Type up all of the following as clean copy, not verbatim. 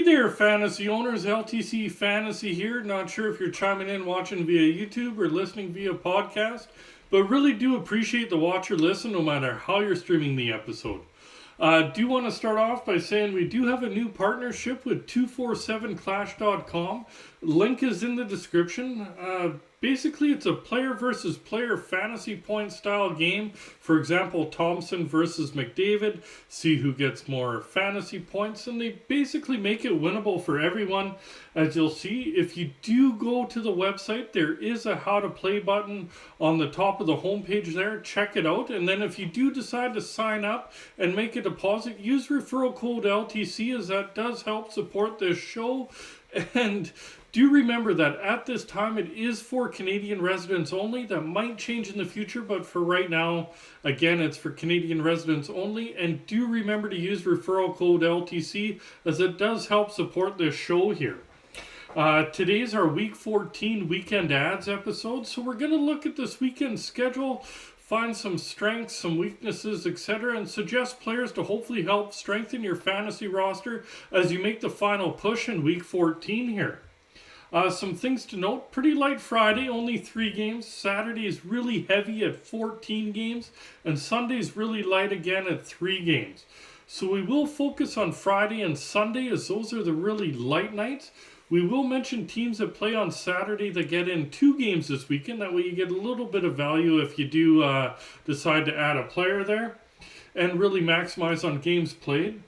there, fantasy owners. LTC Fantasy here. Not sure if you're chiming in watching via YouTube or listening via podcast, but really do appreciate the watch or listen no matter how you're streaming the episode. Do want to start off by saying we do have a new partnership with 247clash.com. Link is in the description. Basically, it's a player versus player fantasy point style game. For example, Thompson versus McDavid. See who gets more fantasy points. And they basically make it winnable for everyone. As you'll see, if you do go to the website, there is a how to play button on the top of the homepage there. Check it out. And then if you do decide to sign up and make a deposit, use referral code LTC, as that does help support this show. And do remember that at this time it is for Canadian residents only. That might change in the future, but for right now, again, it's for Canadian residents only. And do remember to use referral code LTC, as it does help support this show here. Today's our Week 14 Weekend Ads episode, so we're going to look at this weekend schedule, find some strengths, some weaknesses, etc., and suggest players to hopefully help strengthen your fantasy roster as you make the final push in Week 14 here. Some things to note: pretty light Friday, only 3 games. Saturday is really heavy at 14 games, and Sunday's really light again at 3 games. So we will focus on Friday and Sunday, as those are the really light nights. We will mention teams that play on Saturday that get in 2 games this weekend. That way you get a little bit of value if you do decide to add a player there, and really maximize on games played.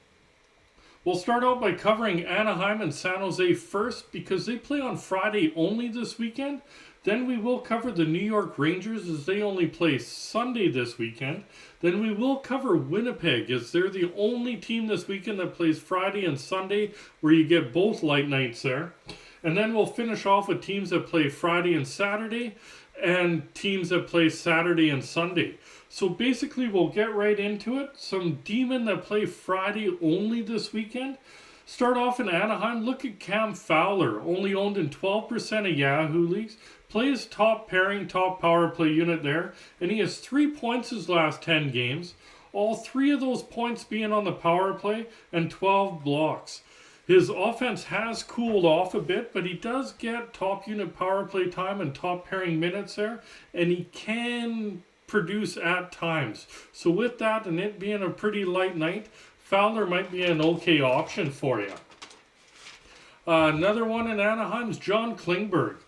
We'll start out by covering Anaheim and San Jose first, because they play on Friday only this weekend. Then we will cover the New York Rangers, as they only play Sunday this weekend. Then we will cover Winnipeg, as they're the only team this weekend that plays Friday and Sunday, where you get both light nights there. And then we'll finish off with teams that play Friday and Saturday, and teams that play Saturday and Sunday. So basically, we'll get right into it. Some Demon that play Friday only this weekend. Start off in Anaheim. Look at Cam Fowler, only owned in 12% of Yahoo leagues. Plays top pairing, top power play unit there. And he has 3 points his last 10 games. All 3 of those points being on the power play, and 12 blocks. His offense has cooled off a bit, but he does get top unit power play time and top pairing minutes there. And he can produce at times. So with that, and it being a pretty light night, Fowler might be an okay option for you. Another one in Anaheim is John Klingberg,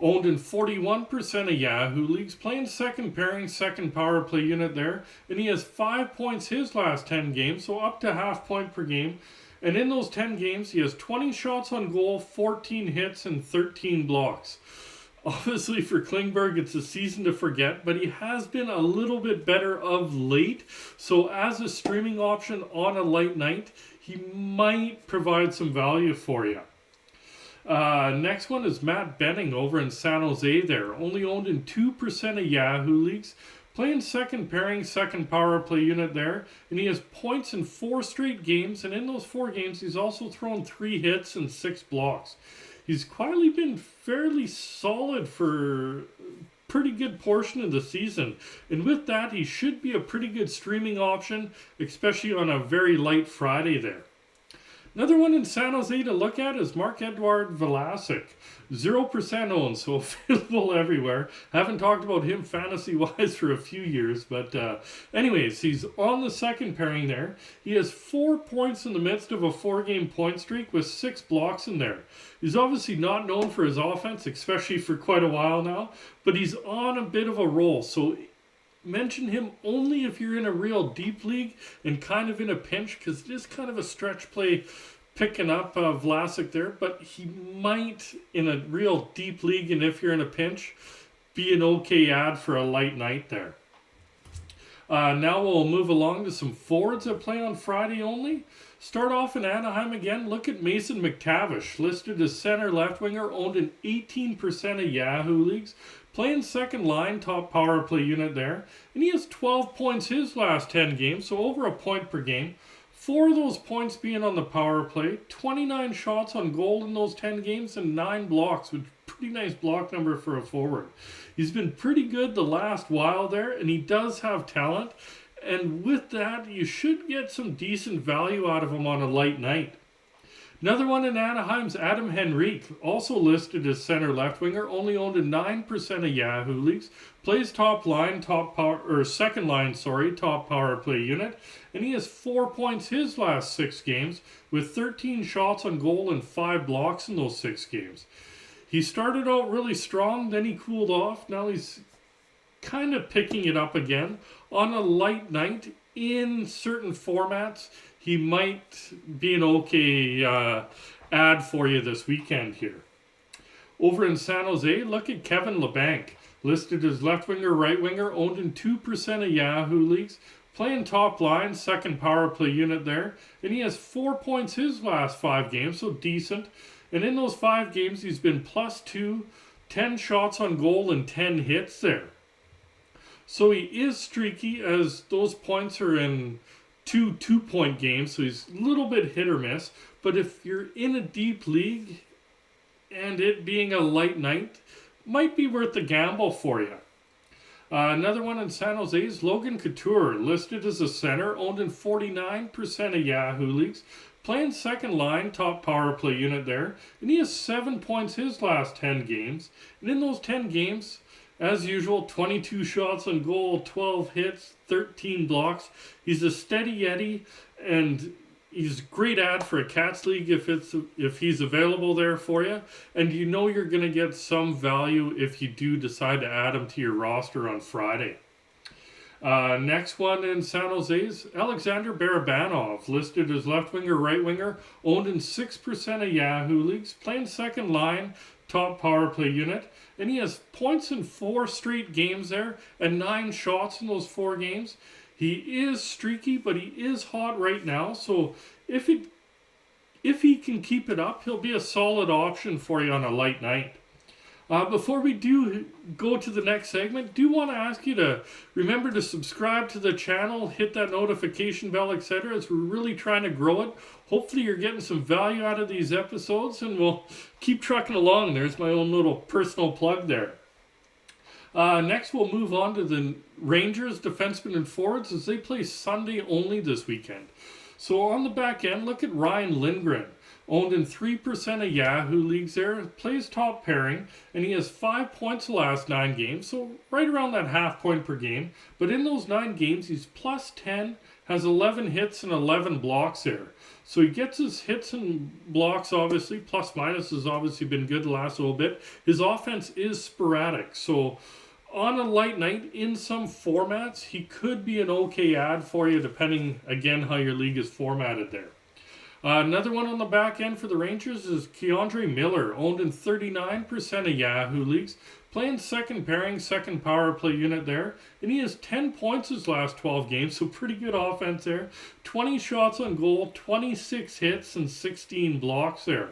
owned in 41% of Yahoo leagues, playing second pairing, second power play unit there, and he has 5 points his last 10 games, so up to half point per game. And in those 10 games, he has 20 shots on goal, 14 hits, and 13 blocks. Obviously, for Klingberg, it's a season to forget, but he has been a little bit better of late. So as a streaming option on a light night, he might provide some value for you. Next one is Matt Benning over in San Jose there. Only owned in 2% of Yahoo leagues. Playing second pairing, second power play unit there. And he has points in 4 straight games. And in those 4 games, he's also thrown 3 hits and 6 blocks. He's quietly been fairly solid for a pretty good portion of the season. And with that, he should be a pretty good streaming option, especially on a very light Friday there. Another one in San Jose to look at is Marc-Edouard Vlasic. 0% owned, so available everywhere. Haven't talked about him fantasy-wise for a few years, but anyways, he's on the second pairing there. He has 4 points in the midst of a 4-game point streak with 6 blocks in there. He's obviously not known for his offense, especially for quite a while now, but he's on a bit of a roll, so mention him only if you're in a real deep league and kind of in a pinch, because it is kind of a stretch play picking up Vlasic there, but he might, in a real deep league and if you're in a pinch, be an okay ad for a light night there. Now we'll move along to some forwards that play on Friday only. Start off in Anaheim again. Look at Mason McTavish, listed as center left winger, owned in 18% of Yahoo leagues. Playing second line, top power play unit there. And he has 12 points his last 10 games, so over a point per game. 4 of those points being on the power play. 29 shots on goal in those 10 games and 9 blocks, which is a pretty nice block number for a forward. He's been pretty good the last while there, and he does have talent. And with that, you should get some decent value out of him on a light night. Another one in Anaheim's Adam Henrique, also listed as center left winger, only owned in 9% of Yahoo leagues. Plays top line, second line, top power play unit, and he has 4 points his last 6 games with 13 shots on goal and 5 blocks in those 6 games. He started out really strong, then he cooled off. Now he's kind of picking it up again. On a light night in certain formats, he might be an okay ad for you this weekend here. Over in San Jose, look at Kevin Labanc, listed as left winger, right winger, owned in 2% of Yahoo leagues, playing top line, second power play unit there, and he has 4 points his last 5 games, so decent. And in those 5 games, he's been +2, 10 shots on goal, and 10 hits there. So he is streaky, as those points are in 2 2-point games, so he's a little bit hit or miss. But if you're in a deep league, and it being a light night, might be worth the gamble for you. Another one in San Jose is Logan Couture, listed as a center, owned in 49% of Yahoo leagues, playing second line, top power play unit there, and he has 7 points his last 10 games. And in those 10 games, as usual, 22 shots on goal, 12 hits, 13 blocks. He's a steady Eddie, and he's a great ad for a Cats League if he's available there for you. And you know you're going to get some value if you do decide to add him to your roster on Friday. Next one in San Jose's Alexander Barabanov, listed as left winger, right winger, owned in 6% of Yahoo leagues, playing second line, top power play unit, and he has points in 4 straight games there and 9 shots in those 4 games. He is streaky, but he is hot right now, so if he can keep it up, he'll be a solid option for you on a light night. Before we do go to the next segment, do want to ask you to remember to subscribe to the channel, hit that notification bell, etc. as we're really trying to grow it. Hopefully you're getting some value out of these episodes, and we'll keep trucking along. There's my own little personal plug there. Next, we'll move on to the Rangers, defensemen and forwards, as they play Sunday only this weekend. So on the back end, look at Ryan Lindgren, owned in 3% of Yahoo leagues there, plays top pairing, and he has 5 points the last 9 games, so right around that half point per game. But in those 9 games, he's +10, has 11 hits and 11 blocks there. So he gets his hits and blocks, obviously. Plus minus has obviously been good the last little bit. His offense is sporadic, so on a light night, in some formats, he could be an okay ad for you, depending, again, how your league is formatted there. Another one on the back end for the Rangers is Keandre Miller, owned in 39% of Yahoo leagues, playing second pairing, second power play unit there, and he has 10 points his last 12 games, so pretty good offense there. 20 shots on goal, 26 hits, and 16 blocks there.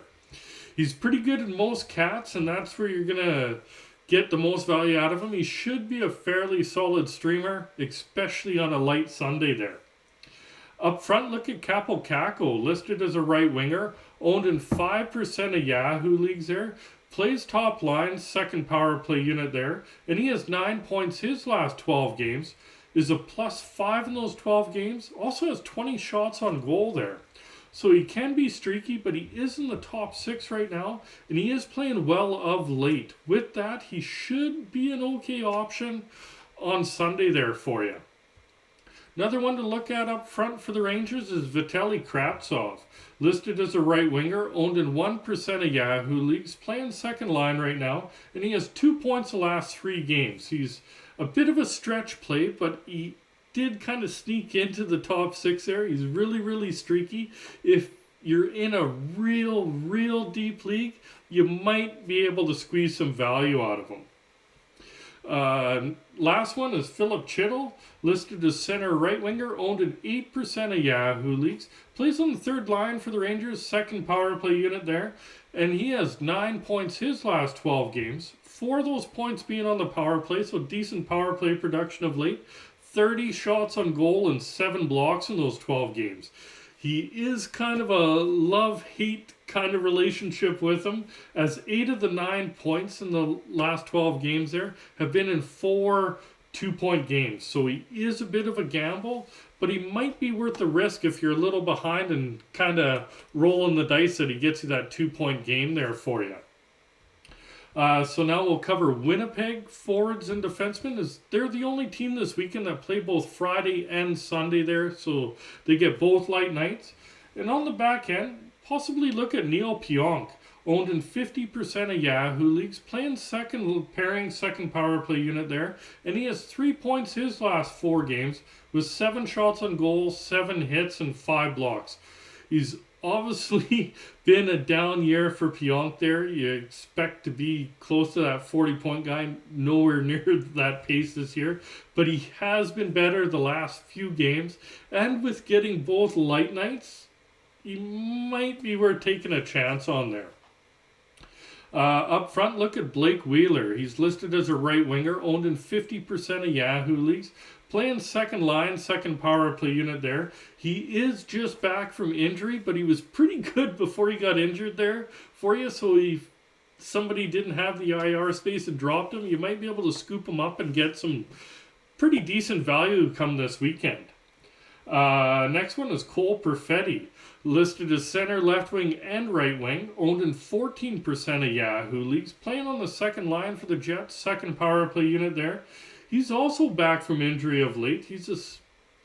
He's pretty good in most Cats, and that's where you're going to get the most value out of him. He should be a fairly solid streamer, especially on a light Sunday there. Up front, look at Capo Caco, listed as a right winger, owned in 5% of Yahoo leagues there, plays top line, second power play unit there, and he has 9 points his last 12 games, is a +5 in those 12 games, also has 20 shots on goal there. So he can be streaky, but he is in the top 6 right now, and he is playing well of late. With that, he should be an okay option on Sunday there for you. Another one to look at up front for the Rangers is Vitaly Kravtsov, listed as a right winger, owned in 1% of Yahoo leagues, playing second line right now, and he has 2 points the last 3 games. He's a bit of a stretch play, but he did kind of sneak into the top 6 there. He's really, really streaky. If you're in a real deep league, you might be able to squeeze some value out of him. Last one is Philip Chittle, listed as center right winger, owned in 8% of Yahoo leagues, plays on the third line for the Rangers, second power play unit there, and he has 9 points his last 12 games, 4 of those points being on the power play, so decent power play production of late, 30 shots on goal and 7 blocks in those 12 games. He is kind of a love-hate kind of relationship with him, as 8 of the 9 points in the last 12 games there have been in 4 2-point games. So he is a bit of a gamble, but he might be worth the risk if you're a little behind and kind of rolling the dice that he gets you that 2-point game there for you. So now we'll cover Winnipeg forwards and defensemen. They're the only team this weekend that play both Friday and Sunday there, so they get both light nights. And on the back end, possibly look at Neil Pionk, owned in 50% of Yahoo leagues, playing second pairing, second power play unit there, and he has 3 points his last 4 games with 7 shots on goal, 7 hits, and 5 blocks. He's obviously been a down year for Pionk there. You expect to be close to that 40-point guy, nowhere near that pace this year, but he has been better the last few games, and with getting both light nights, he might be worth taking a chance on there. Up front, look at Blake Wheeler. He's listed as a right winger, owned in 50% of Yahoo leagues, playing second line, second power play unit there. He is just back from injury, but he was pretty good before he got injured there for you. So if somebody didn't have the IR space and dropped him, you might be able to scoop him up and get some pretty decent value come this weekend. Next one is Cole Perfetti, listed as center, left wing, and right wing, owned in 14% of Yahoo leagues, playing on the second line for the Jets, second power play unit there. He's also back from injury of late. He's a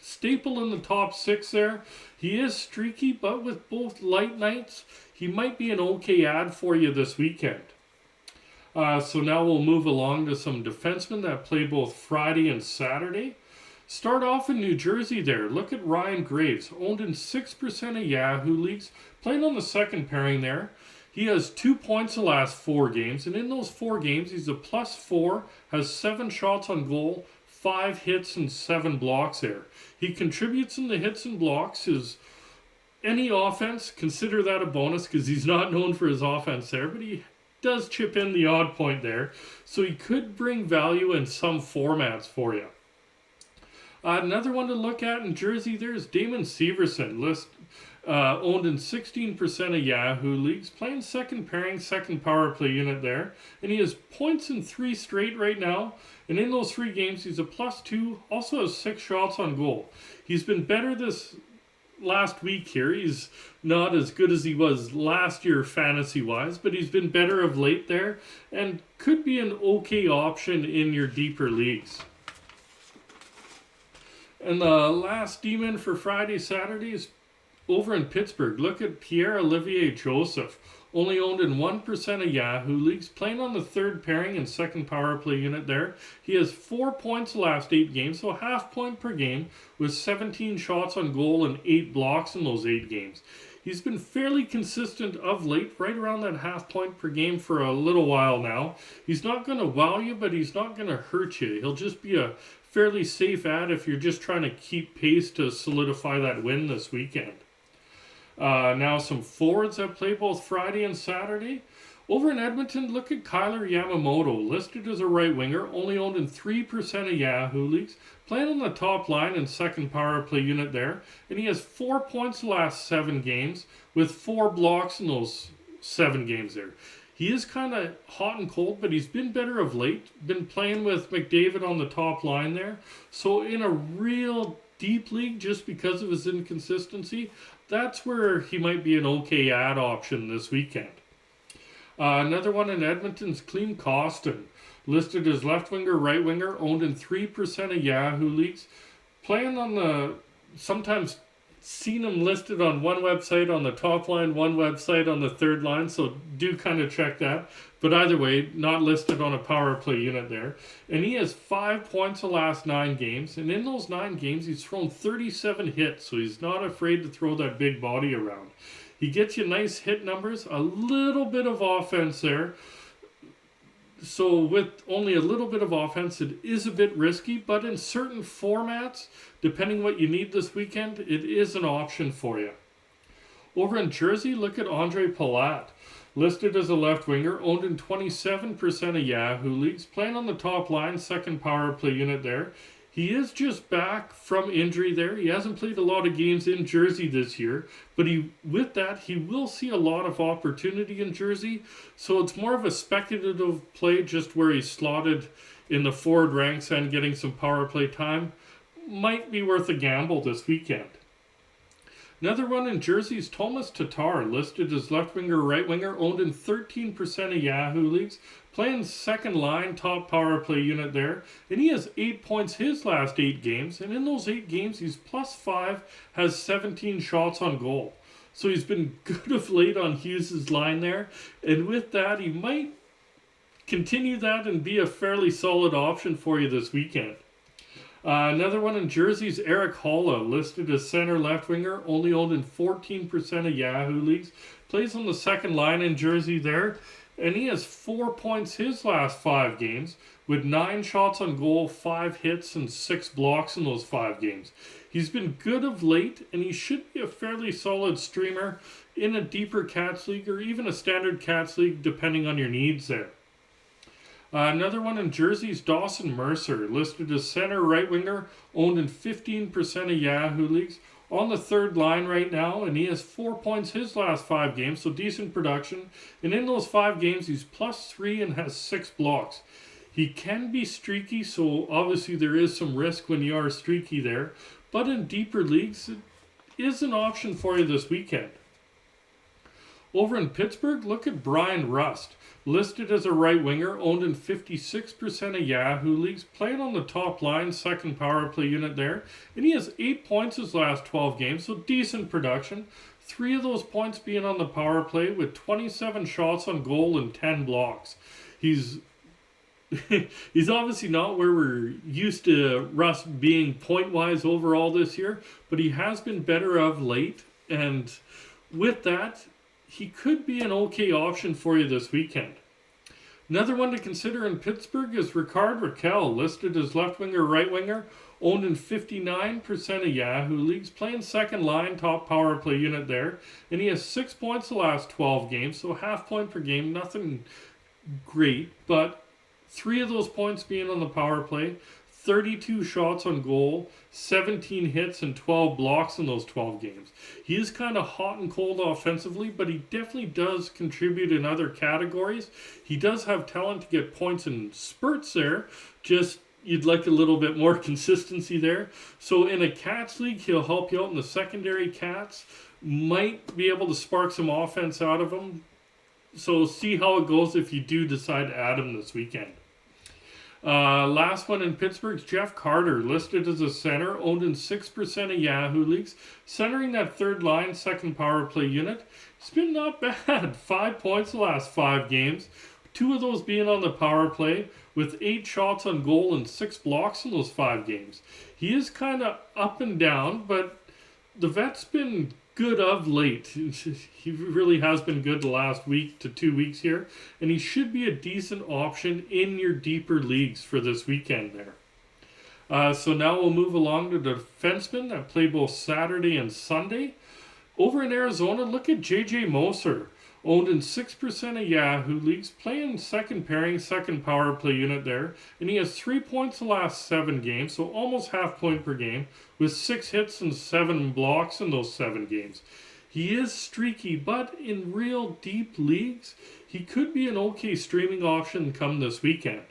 staple in the top 6 there. He is streaky, but with both light nights, he might be an okay ad for you this weekend. So now we'll move along to some defensemen that play both Friday and Saturday. Start off in New Jersey there. Look at Ryan Graves, owned in 6% of Yahoo leagues, playing on the second pairing there. He has 2 points the last 4 games, and in those 4 games, he's a +4, has 7 shots on goal, 5 hits, and 7 blocks there. He contributes in the hits and blocks. Any offense, consider that a bonus because he's not known for his offense there, but he does chip in the odd point there. So he could bring value in some formats for you. Another one to look at in Jersey there is Damon Severson, owned in 16% of Yahoo leagues, playing second pairing, second power play unit there. And he has points in 3 straight right now. And in those 3 games, he's a +2, also has 6 shots on goal. He's been better this last week here. He's not as good as he was last year fantasy-wise, but he's been better of late there and could be an okay option in your deeper leagues. And the last demon for Friday, Saturday is over in Pittsburgh. Look at Pierre-Olivier Joseph, only owned in 1% of Yahoo leagues, playing on the third pairing and second power play unit there. He has 4 points the last 8 games, so half point per game with 17 shots on goal and 8 blocks in those 8 games. He's been fairly consistent of late, right around that half point per game for a little while now. He's not going to wow you, but he's not going to hurt you. He'll just be a fairly safe ad if you're just trying to keep pace to solidify that win this weekend. Now some forwards that play both Friday and Saturday. Over in Edmonton, look at Kailer Yamamoto, listed as a right winger, only owned in 3% of Yahoo leagues, playing on the top line and second power play unit there, and he has 4 points the last 7 games with 4 blocks in those 7 games there. He is kind of hot and cold, but he's been better of late. Been playing with McDavid on the top line there. So in a real deep league, just because of his inconsistency, that's where he might be an okay ad option this weekend. Another one in Edmonton's Clean Costin, listed as left winger, right winger, owned in 3% of Yahoo leagues. Playing on the, sometimes seen him listed on one website on the top line, one website on the third line, so do kind of check that. But either way, not listed on a power play unit there. And he has 5 points the last 9 games. And in those 9 games, he's thrown 37 hits, so he's not afraid to throw that big body around. He gets you nice hit numbers, a little bit of offense there. So with only a little bit of offense, it is a bit risky, but in certain formats, depending what you need this weekend, it is an option for you. Over in Jersey, look at Andre Palat, listed as a left winger, owned in 27% of Yahoo leagues, playing on the top line, second power play unit there. He is just back from injury there. He hasn't played a lot of games in Jersey this year, but with that, he will see a lot of opportunity in Jersey. So it's more of a speculative play, just where he's slotted in the forward ranks and getting some power play time. Might be worth a gamble this weekend. Another one in Jersey is Thomas Tatar, listed as left winger, right winger, owned in 13% of Yahoo leagues, playing second line, top power play unit there, and he has 8 points his last 8 games, and in those 8 games he's +5, has 17 shots on goal. So he's been good of late on Hughes' line there, and with that he might continue that and be a fairly solid option for you this weekend. Another one in Jersey is Eric Holla, listed as center left winger, only owned in 14% of Yahoo leagues. Plays on the second line in Jersey there, and he has 4 points his last 5 games, with 9 shots on goal, 5 hits, and 6 blocks in those 5 games. He's been good of late, and he should be a fairly solid streamer in a deeper Cats league or even a standard Cats league, depending on your needs there. Another one in Jersey is Dawson Mercer, listed as center right winger, owned in 15% of Yahoo leagues, on the third line right now, and he has 4 points his last 5 games, so decent production. And in those 5 games, he's +3 and has 6 blocks. He can be streaky, so obviously there is some risk when you are streaky there, but in deeper leagues, it is an option for you this weekend. Over in Pittsburgh, look at Bryan Rust, listed as a right winger, owned in 56% of Yahoo leagues, playing on the top line, second power play unit there, and he has 8 points his last 12 games, so decent production. 3 of those points being on the power play, with 27 shots on goal and 10 blocks. He's obviously not where we're used to Rust being point-wise overall this year, but he has been better of late, and with that, he could be an okay option for you this weekend. Another one to consider in Pittsburgh is Rickard Rakell, listed as left winger, right winger, owned in 59% of Yahoo leagues, playing second line, top power play unit there, and he has 6 points the last 12 games, so half point per game, nothing great, but 3 of those points being on the power play, 32 shots on goal, 17 hits, and 12 blocks in those 12 games. He is kind of hot and cold offensively, but he definitely does contribute in other categories. He does have talent to get points in spurts there, just you'd like a little bit more consistency there. So in a Cats league, he'll help you out in the secondary Cats. Might be able to spark some offense out of him. So see how it goes if you do decide to add him this weekend. Last one in Pittsburgh's Jeff Carter, listed as a center, owned in 6% of Yahoo leagues, centering that third line, second power play unit. It's been not bad. 5 points the last 5 games, 2 of those being on the power play, with 8 shots on goal and 6 blocks in those 5 games. He is kind of up and down, but the vet's been good of late. He really has been good the last week to 2 weeks here, and he should be a decent option in your deeper leagues for this weekend there. So now we'll move along to the defensemen that play both Saturday and Sunday. Over in Arizona, look at JJ Moser, owned in 6% of Yahoo leagues, playing second pairing, second power play unit there, and he has 3 points the last 7 games, so almost half point per game, with 6 hits and 7 blocks in those 7 games. He is streaky, but in real deep leagues, he could be an okay streaming option come this weekend.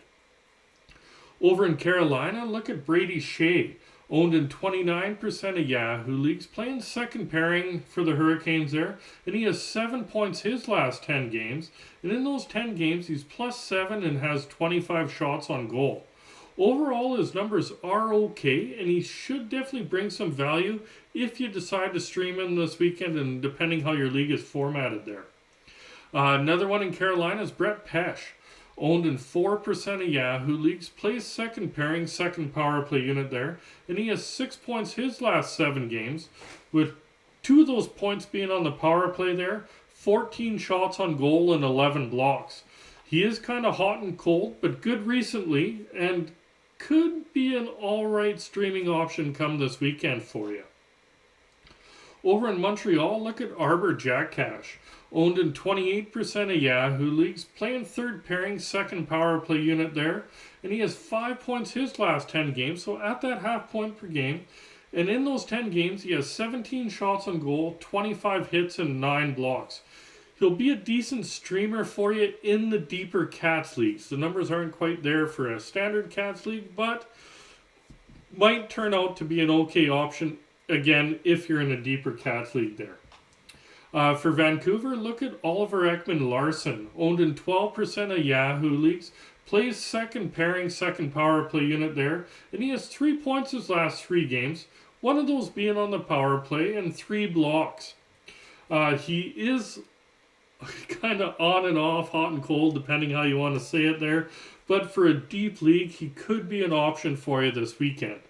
Over in Carolina, look at Brady Shea, owned in 29% of Yahoo leagues, playing second pairing for the Hurricanes there, and he has 7 points his last 10 games, and in those 10 games he's +7 and has 25 shots on goal. Overall, his numbers are okay, and he should definitely bring some value if you decide to stream him this weekend, and depending how your league is formatted there. Another one in Carolina is Brett Pesce, owned in 4% of Yahoo leagues, plays second pairing, second power play unit there, and he has 6 points his last 7 games, with 2 of those points being on the power play there, 14 shots on goal and 11 blocks. He is kind of hot and cold, but good recently, and could be an alright streaming option come this weekend for you. Over in Montreal, look at Arbor Jack Cash. Owned in 28% of Yahoo leagues, playing third pairing, second power play unit there. And he has 5 points his last 10 games, so at that half point per game. And in those 10 games, he has 17 shots on goal, 25 hits, and 9 blocks. He'll be a decent streamer for you in the deeper Cats leagues. The numbers aren't quite there for a standard Cats league, but might turn out to be an okay option, again, if you're in a deeper Cats league there. For Vancouver, look at Oliver Ekman-Larsson, owned in 12% of Yahoo leagues, plays second pairing, second power play unit there, and he has 3 points his last 3 games, one of those being on the power play, and 3 blocks. He is kind of on and off, hot and cold, depending how you want to say it there, but for a deep league, he could be an option for you this weekend.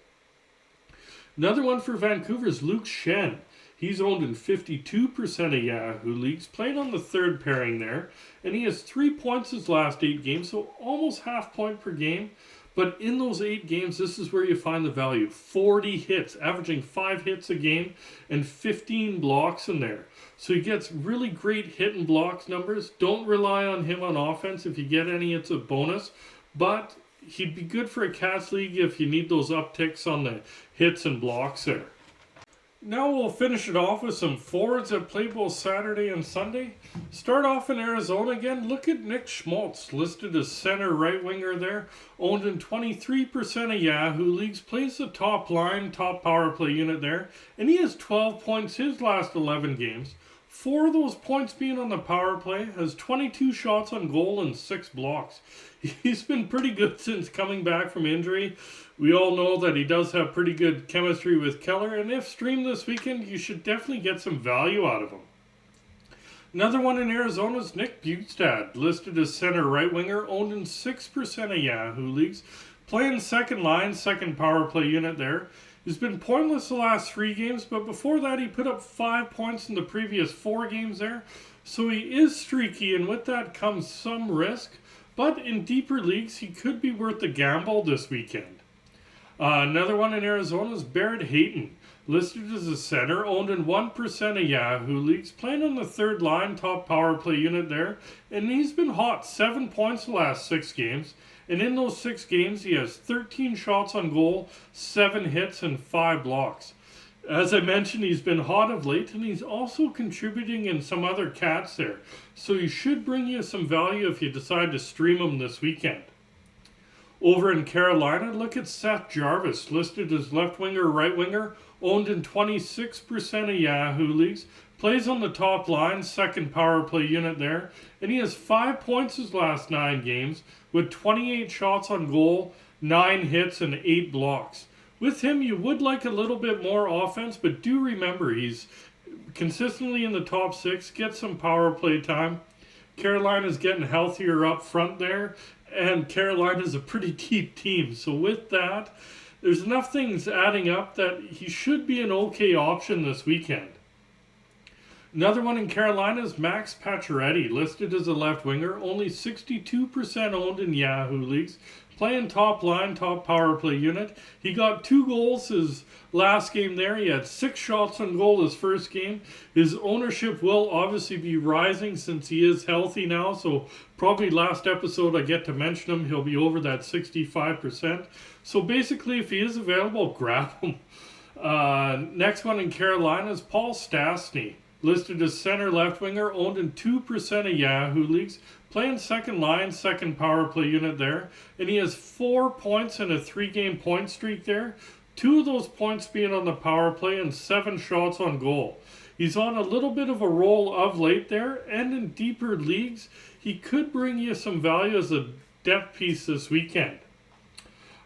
Another one for Vancouver is Luke Shen. He's owned in 52% of Yahoo leagues, playing on the third pairing there, and he has 3 points his last 8 games, so almost half point per game. But in those 8 games, this is where you find the value. 40 hits, averaging 5 hits a game, and 15 blocks in there. So he gets really great hit and blocks numbers. Don't rely on him on offense. If you get any, it's a bonus. But he'd be good for a Cats league if you need those upticks on the hits and blocks there. Now we'll finish it off with some forwards that play both Saturday and Sunday. Start off in Arizona again. Look at Nick Schmaltz, listed as center right winger there. Owned in 23% of Yahoo leagues. Plays the top line, top power play unit there. And he has 12 points his last 11 games. 4 of those points being on the power play. Has 22 shots on goal and 6 blocks. He's been pretty good since coming back from injury. We all know that he does have pretty good chemistry with Keller, and if streamed this weekend, you should definitely get some value out of him. Another one in Arizona is Nick Bjugstad, listed as center right winger, owned in 6% of Yahoo leagues, playing second line, second power play unit there. He's been pointless the last 3 games, but before that he put up 5 points in the previous 4 games there, so he is streaky, and with that comes some risk, but in deeper leagues he could be worth the gamble this weekend. Another one in Arizona is Barrett Hayton, listed as a center, owned in 1% of Yahoo leagues, playing on the third line, top power play unit there, and he's been hot, 7 points the last 6 games, and in those 6 games he has 13 shots on goal, 7 hits, and 5 blocks. As I mentioned, he's been hot of late, and he's also contributing in some other Cats there, so he should bring you some value if you decide to stream him this weekend. Over in Carolina, look at Seth Jarvis, listed as left winger, right winger, owned in 26% of Yahoo leagues, plays on the top line, second power play unit there, and he has 5 points his last 9 games, with 28 shots on goal, 9 hits, and 8 blocks. With him, you would like a little bit more offense, but do remember he's consistently in the top 6, gets some power play time. Carolina's getting healthier up front there, and Carolina's a pretty deep team. So with that, there's enough things adding up that he should be an okay option this weekend. Another one in Carolina is Max Pacioretty, listed as a left winger, only 62% owned in Yahoo leagues, playing top line, top power play unit. He got 2 goals his last game there. He had 6 shots on goal his first game. His ownership will obviously be rising since he is healthy now, so probably last episode I get to mention him, he'll be over that 65%. So basically, if he is available, grab him. Next one in Carolina is Paul Stastny, listed as center left winger, owned in 2% of Yahoo leagues, playing second line, second power play unit there, and he has 4 points in a 3-game point streak there, 2 of those points being on the power play and 7 shots on goal. He's on a little bit of a roll of late there, and in deeper leagues, he could bring you some value as a depth piece this weekend.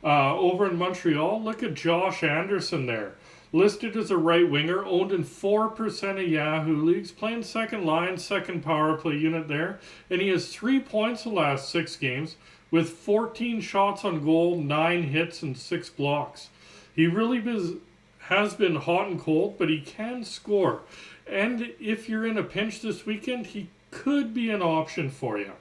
Over in Montreal, look at Josh Anderson there. Listed as a right winger, owned in 4% of Yahoo leagues, playing second line, second power play unit there, and he has 3 points the last 6 games, with 14 shots on goal, 9 hits, and 6 blocks. He really has been hot and cold, but he can score. And if you're in a pinch this weekend, he could be an option for you.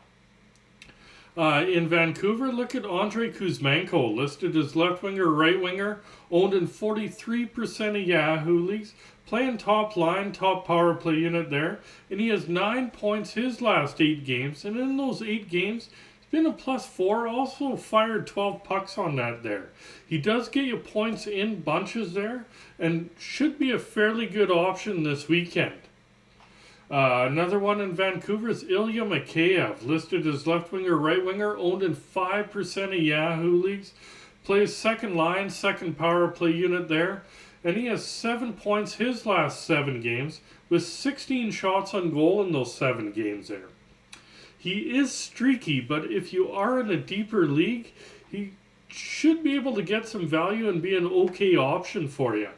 In Vancouver, look at Andrei Kuzmenko, listed as left winger, right winger, owned in 43% of Yahoo leagues, playing top line, top power play unit there, and he has 9 points his last 8 games, and in those 8 games, he's been a +4, also fired 12 pucks on that there. He does get you points in bunches there, and should be a fairly good option this weekend. Another one in Vancouver is Ilya Mikheyev, listed as left winger, right winger, owned in 5% of Yahoo leagues, plays second line, second power play unit there, and he has 7 points his last 7 games, with 16 shots on goal in those 7 games there. He is streaky, but if you are in a deeper league, he should be able to get some value and be an okay option for you.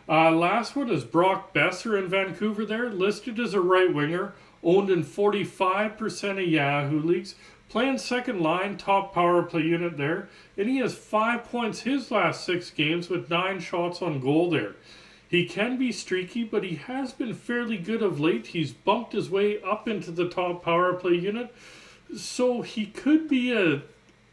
Last one is Brock Besser in Vancouver there, listed as a right winger, owned in 45% of Yahoo leagues, playing second line, top power play unit there, and he has 5 points his last 6 games with 9 shots on goal there. He can be streaky, but he has been fairly good of late. He's bumped his way up into the top power play unit, so he could be a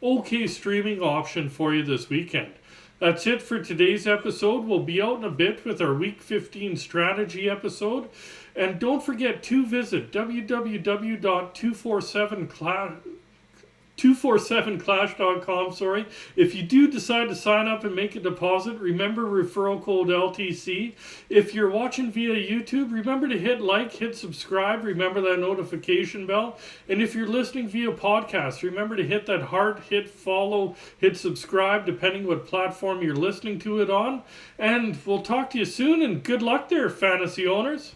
okay streaming option for you this weekend. That's it for today's episode. We'll be out in a bit with our Week 15 strategy episode. And don't forget to visit www.247clash.com. If you do decide to sign up and make a deposit, remember referral code LTC. If you're watching via YouTube, remember to hit like, hit subscribe, remember that notification bell. And if you're listening via podcast, remember to hit that heart, hit follow, hit subscribe, depending what platform you're listening to it on. And we'll talk to you soon, and good luck there, fantasy owners.